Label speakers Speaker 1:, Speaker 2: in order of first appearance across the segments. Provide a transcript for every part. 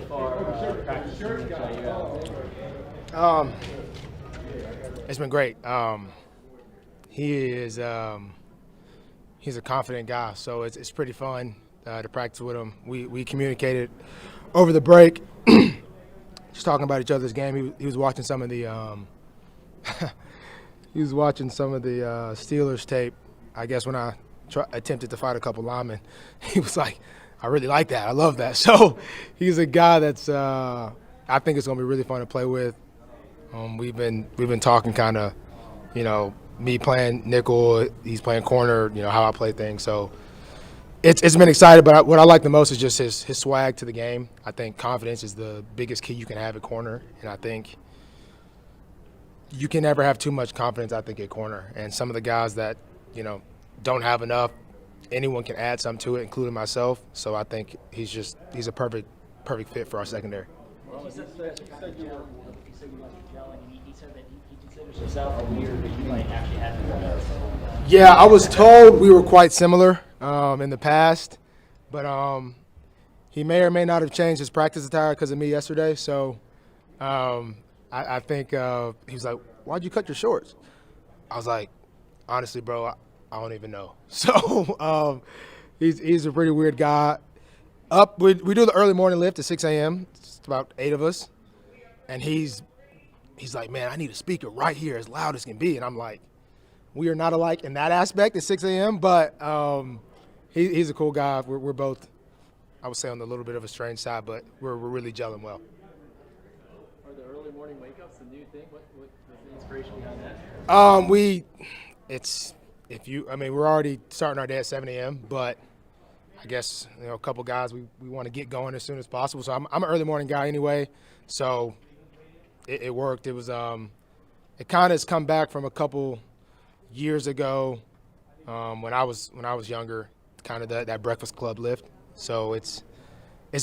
Speaker 1: far practice?
Speaker 2: It's been great. He is he's a confident guy, so it's pretty fun to practice with him. We communicated over the break, just talking about each other's game. He was watching some of the Steelers tape. I guess when I attempted to fight a couple linemen, he was like, "I really like that. I love that." So he's a guy that's I think it's going to be really fun to play with. We've been talking kind of, me playing nickel, he's playing corner, how I play things. So it's been exciting, but what I like the most is just his swag to the game. I think confidence is the biggest key you can have at corner, and I think you can never have too much confidence, I think, at corner. And some of the guys that, don't have enough, anyone can add some to it, including myself. So I think he's a perfect fit for our secondary.
Speaker 1: He said you guys were gelling, and he said that he considers himself a leader, but you might actually have him.
Speaker 2: Yeah, I was told we were quite similar in the past, but he may or may not have changed his practice attire because of me yesterday. So I think he was like, "Why'd you cut your shorts?" I was like, "Honestly, bro, I don't even know." So he's a pretty weird guy. We do the early morning lift at 6 a.m. It's about 8 of us, and he's like, "Man, I need a speaker right here as loud as can be." And I'm like, we are not alike in that aspect at 6 a.m., but he's a cool guy. We're both, I would say, on a little bit of a strange side, but we're really gelling well.
Speaker 1: Are the early morning wake-ups the new thing? What was the inspiration behind that?
Speaker 2: We're already starting our day at 7 a.m., but I guess, a couple guys, we want to get going as soon as possible. So I'm an early morning guy anyway, so it worked. It was it kind of has come back from a couple years ago when I was younger, kind of that Breakfast Club lift. So it's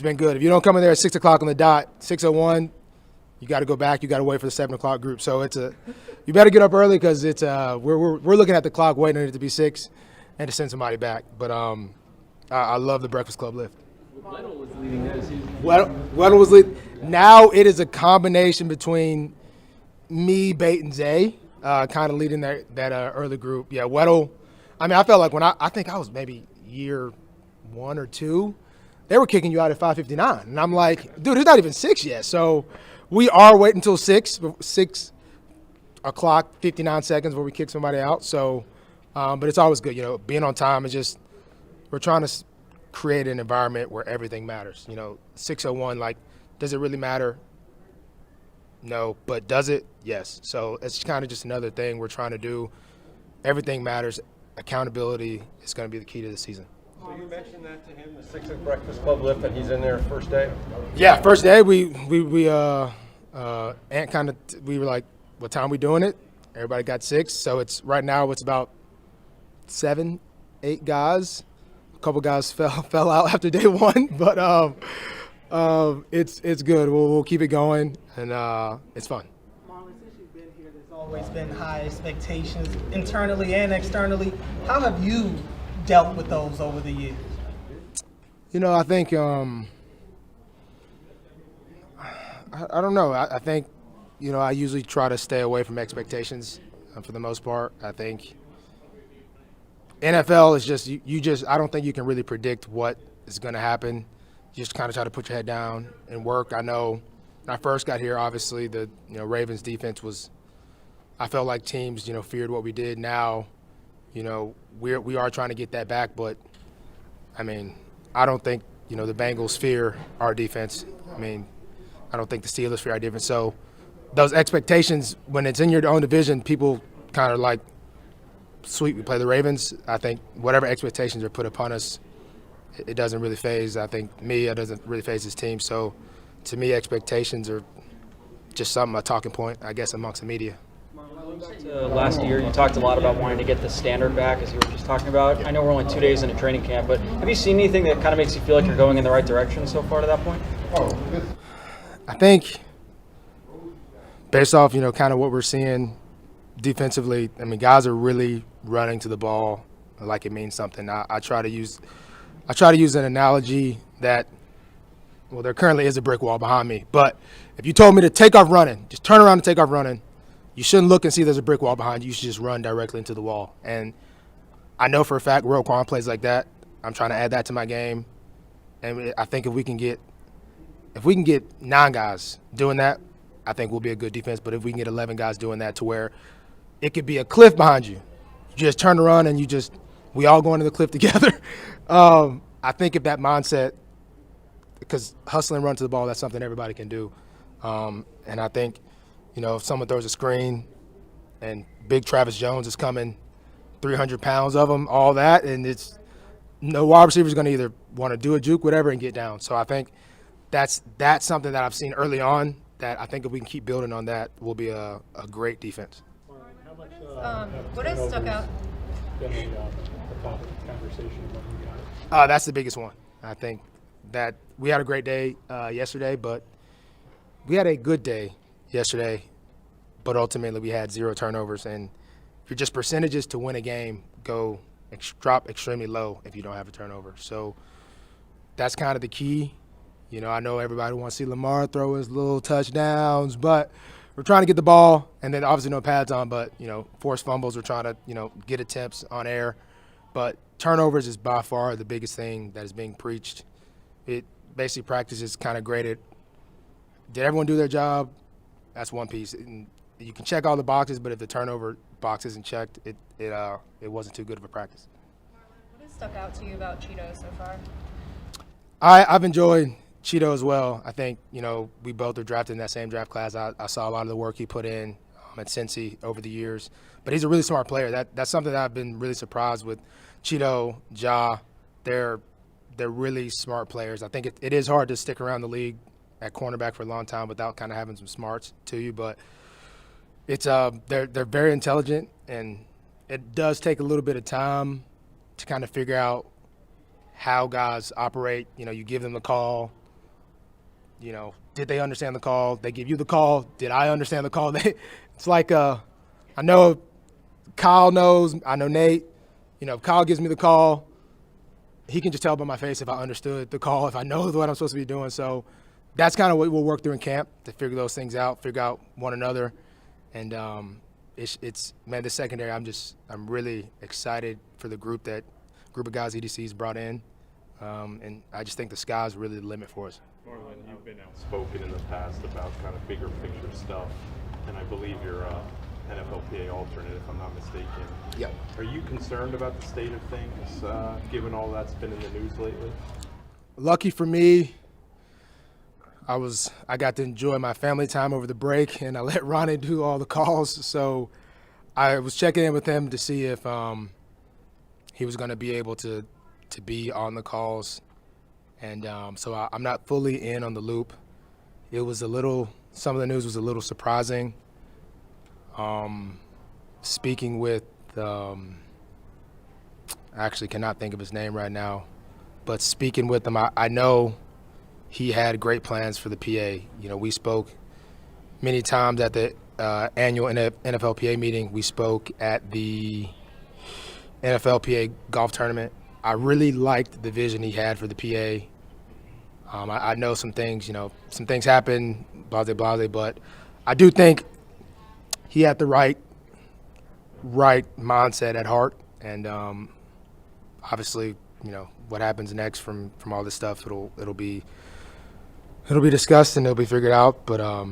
Speaker 2: been good. If you don't come in there at 6 o'clock on the dot, 6:01, you got to go back. You got to wait for the 7 o'clock group. So you better get up early because we're looking at the clock, waiting for it to be 6, and to send somebody back. But I love the Breakfast Club lift.
Speaker 1: Weddle was leading those.
Speaker 2: Weddle was leading. Now it is a combination between me, Bate, and Zay, kind of leading that early group. Yeah, Weddle. I felt like when I think I was maybe year 1 or 2, they were kicking you out at 5:59, and I'm like, dude, it's not even 6 yet. So we are waiting until 6 o'clock, 59 seconds, where we kick somebody out. So, but it's always good, being on time. Is we're trying to create an environment where everything matters. 6:01, like, does it really matter? No, but does it? Yes. So it's kind of just another thing we're trying to do. Everything matters. Accountability is going to be the key to the season.
Speaker 3: So you mentioned that to him, the 6 o'clock Breakfast Club lift, and he's in there first day?
Speaker 2: Yeah, first day we were like, what time we doing it? Everybody got 6. So right now it's about 7, 8 guys. A couple guys fell out after day 1, but it's good. We'll keep it going, and it's fun.
Speaker 4: Marlon, since you've been here, there's always been high expectations internally and externally. How have you dealt with those over the years?
Speaker 2: I think I don't know. I think I usually try to stay away from expectations for the most part. I think NFL is just you I don't think you can really predict what is going to happen. You just kind of try to put your head down and work. I know when I first got here, obviously the Ravens defense was, I felt like teams feared what we did. Now we are trying to get that back, but I don't think the Bengals fear our defense. I don't think the Steelers fear our defense. So those expectations, when it's in your own division, people kind of like, sweet, we play the Ravens. I think whatever expectations are put upon us, it doesn't really phase. I think it doesn't really phase his team. So to me, expectations are just a talking point, I guess, amongst the media.
Speaker 5: Last year, you talked a lot about wanting to get the standard back, as you were just talking about. I know we're only 2 days into training camp, but have you seen anything that kind of makes you feel like you're going in the right direction so far to that point?
Speaker 2: I think based off, kind of what we're seeing defensively, guys are really running to the ball like it means something. I try to use an analogy that, well, there currently is a brick wall behind me. But if you told me to take off running, just turn around and take off running, you shouldn't look and see there's a brick wall behind you. You should just run directly into the wall. And I know for a fact Roquan plays like that. I'm trying to add that to my game. And I think if we can get 9 guys doing that, I think we'll be a good defense. But if we can get 11 guys doing that to where it could be a cliff behind you, you just turn around and we all go into the cliff together. I think if that mindset, because hustle and run to the ball, that's something everybody can do. And I think, if someone throws a screen and big Travis Jones is coming, 300 pounds of him, all that, and it's no wide receiver is going to either want to do a juke, whatever, and get down. So I think that's something that I've seen early on that I think if we can keep building on that, we'll be a great defense.
Speaker 6: What has stuck out?
Speaker 2: That's the biggest one. I think that we had a great day yesterday, but we had a good day yesterday, but ultimately we had 0 turnovers. And if you're just percentages to win a game, drop extremely low if you don't have a turnover. So that's kind of the key. I know everybody wants to see Lamar throw his little touchdowns, but we're trying to get the ball, and then obviously no pads on, but, forced fumbles, we're trying to, get attempts on air. But turnovers is by far the biggest thing that is being preached. It basically practice is kind of graded. Did everyone do their job? That's one piece. And you can check all the boxes, but if the turnover box isn't checked, it wasn't too good of a practice.
Speaker 6: What has stuck out to you about Cheeto so far?
Speaker 2: I've enjoyed Cheeto as well. I think, we both are drafted in that same draft class. I saw a lot of the work he put in at Cincy over the years. But he's a really smart player. That's something that I've been really surprised with Cheeto, Ja. They're really smart players. I think it is hard to stick around the league at cornerback for a long time without kind of having some smarts to you. But it's they're very intelligent, and it does take a little bit of time to kind of figure out how guys operate. You give them the call. Did they understand the call? They give you the call. Did I understand the call? It's like I know Kyle knows. I know Nate. If Kyle gives me the call, he can just tell by my face if I understood the call, if I know what I'm supposed to be doing. So that's kind of what we'll work through in camp to figure those things out, figure out one another. And it's the secondary, I'm really excited for the group of guys EDC's brought in. And I just think the sky's really the limit for us.
Speaker 7: Marlon, you've been outspoken in the past about kind of bigger picture stuff, and I believe you're NFLPA alternate, if I'm not mistaken.
Speaker 2: Yep.
Speaker 7: Are you concerned about the state of things, given all that's been in the news lately?
Speaker 2: Lucky for me, I got to enjoy my family time over the break, and I let Ronnie do all the calls. So I was checking in with him to see if he was going to be able to be on the calls. And so I'm not fully in on the loop. It was some of the news was a little surprising. Speaking with, I actually cannot think of his name right now, but speaking with him, I know he had great plans for the PA. We spoke many times at the annual NFLPA meeting. We spoke at the NFLPA golf tournament. I really liked the vision he had for the PA. I know some things, some things happen, blase, but I do think he had the right mindset at heart. And obviously, what happens next from all this stuff, it'll be discussed and it'll be figured out. But I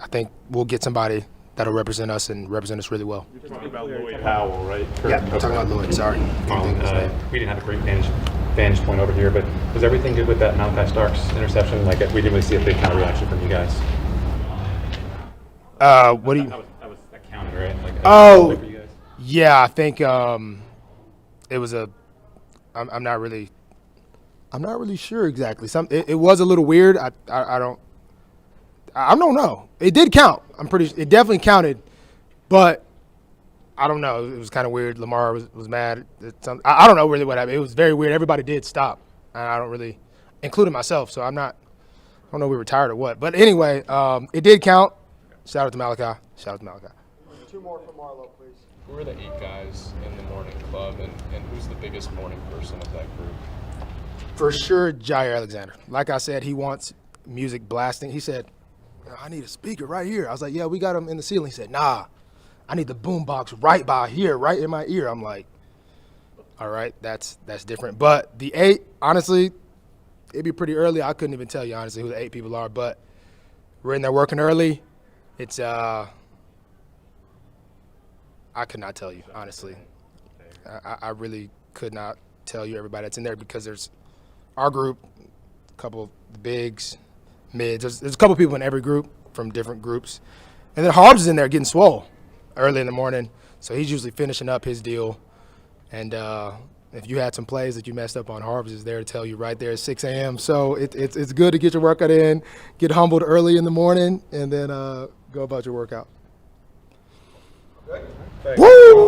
Speaker 2: think we'll get somebody that'll represent us and represent us really well.
Speaker 7: You're talking about Lloyd Howell, right?
Speaker 2: Yeah, I'm talking about Lloyd. Sorry.
Speaker 8: We didn't have a great vantage point over here, but was everything good with that Malachi Starks interception? Like, we didn't really see a big kind of reaction from you guys.
Speaker 2: What do you?
Speaker 8: That counted, right? Like,
Speaker 2: oh, yeah. I think it was I'm not really sure exactly. It was a little weird. I don't know. It did count. It definitely counted, but I don't know. It was kind of weird. Lamar was mad. I don't know really what happened. It was very weird. Everybody did stop, and I don't really, including myself. So I don't know if we were tired or what. But anyway, it did count. Shout out to Malachi.
Speaker 3: Two more for Marlo, please.
Speaker 9: Who are the 8 guys in the morning club, and who's the biggest morning person of that group?
Speaker 2: For sure, Jair Alexander. Like I said, he wants music blasting. He said, I need a speaker right here. I was like, yeah, we got him in the ceiling. He said, nah, I need the boom box right by here, right in my ear. I'm like, all right, that's different. But the 8, honestly, it'd be pretty early. I couldn't even tell you, honestly, who the 8 people are. But we're in there working early. It's, I could not tell you, honestly. I really could not tell you everybody that's in there because there's our group, a couple of bigs, mids. There's a couple people in every group from different groups. And then Harbs is in there getting swole early in the morning. So he's usually finishing up his deal. And if you had some plays that you messed up on, Harbs is there to tell you right there at 6 a.m. So it's good to get your workout in, get humbled early in the morning, and then go about your workout.
Speaker 3: Good. Thanks.
Speaker 2: Woo!